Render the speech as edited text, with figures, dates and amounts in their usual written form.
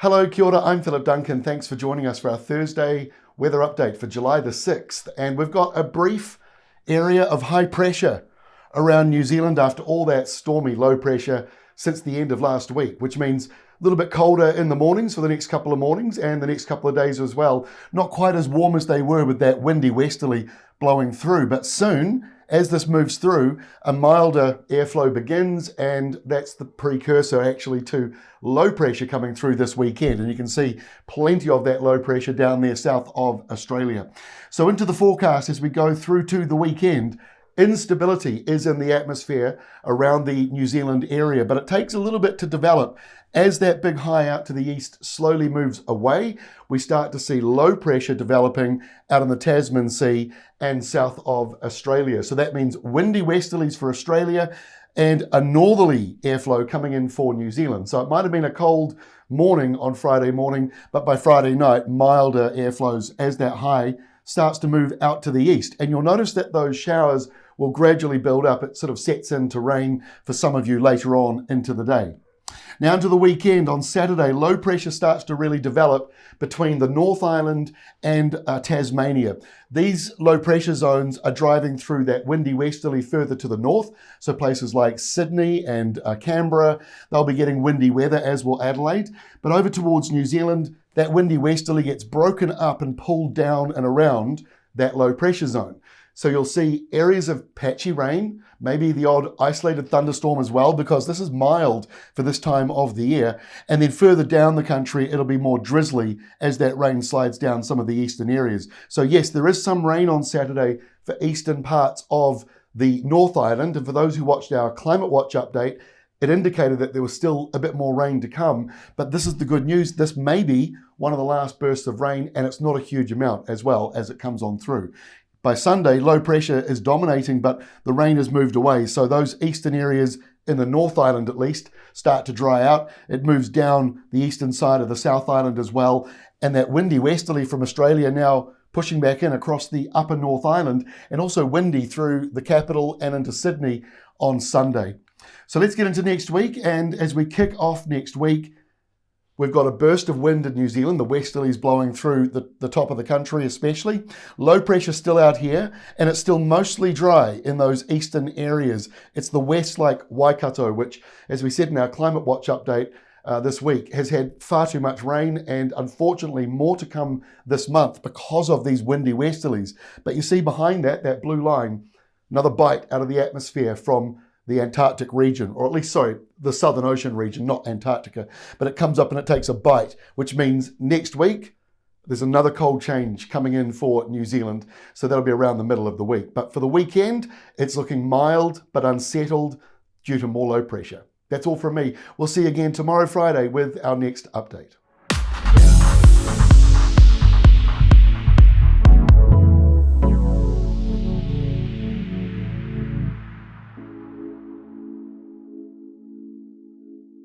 Hello, kia ora, I'm Philip Duncan. Thanks for joining us for our Thursday weather update for July the 6th. And we've got a brief area of high pressure around New Zealand after all that stormy low pressure since the end of last week, which means a little bit colder in the mornings for the next couple of mornings and the next couple of days as well. Not quite as warm as they were with that windy westerly blowing through, but soon, as this moves through, a milder airflow begins, and that's the precursor actually to low pressure coming through this weekend. And you can see plenty of that low pressure down there south of Australia. So into the forecast as we go through to the weekend, instability is in the atmosphere around the New Zealand area, but it takes a little bit to develop. As that big high out to the east slowly moves away, we start to see low pressure developing out in the Tasman Sea and south of Australia. So that means windy westerlies for Australia and a northerly airflow coming in for New Zealand. So it might have been a cold morning on Friday morning, but by Friday night, milder airflows as that high starts to move out to the east. And you'll notice that those showers will gradually build up. It sort of sets into rain for some of you later on into the day. Now into the weekend, on Saturday, low pressure starts to really develop between the North Island and Tasmania. These low pressure zones are driving through that windy westerly further to the north. So places like Sydney and Canberra, they'll be getting windy weather, as will Adelaide. But over towards New Zealand, that windy westerly gets broken up and pulled down and around that low pressure zone. So you'll see areas of patchy rain, maybe the odd isolated thunderstorm as well, because this is mild for this time of the year. And then further down the country, it'll be more drizzly as that rain slides down some of the eastern areas. So yes, there is some rain on Saturday for eastern parts of the North Island. And for those who watched our Climate Watch update, it indicated that there was still a bit more rain to come. But this is the good news. This may be one of the last bursts of rain, and it's not a huge amount as well as it comes on through. By Sunday, low pressure is dominating, but the rain has moved away. So those eastern areas in the North Island, at least, start to dry out. It moves down the eastern side of the South Island as well. And that windy westerly from Australia now pushing back in across the upper North Island, and also windy through the capital and into Sydney on Sunday. So let's get into next week. And as we kick off next week, we've got a burst of wind in New Zealand, the westerlies blowing through the top of the country especially. Low pressure still out here, and it's still mostly dry in those eastern areas. It's the west like Waikato, which, as we said in our Climate Watch update this week, has had far too much rain, and unfortunately more to come this month because of these windy westerlies. But you see behind that, that blue line, another bite out of the atmosphere from the Antarctic region, or at least, the Southern Ocean region, not Antarctica. But it comes up and it takes a bite, which means next week, there's another cold change coming in for New Zealand. So that'll be around the middle of the week. But for the weekend, it's looking mild but unsettled due to more low pressure. That's all from me. We'll see you again tomorrow, Friday, with our next update.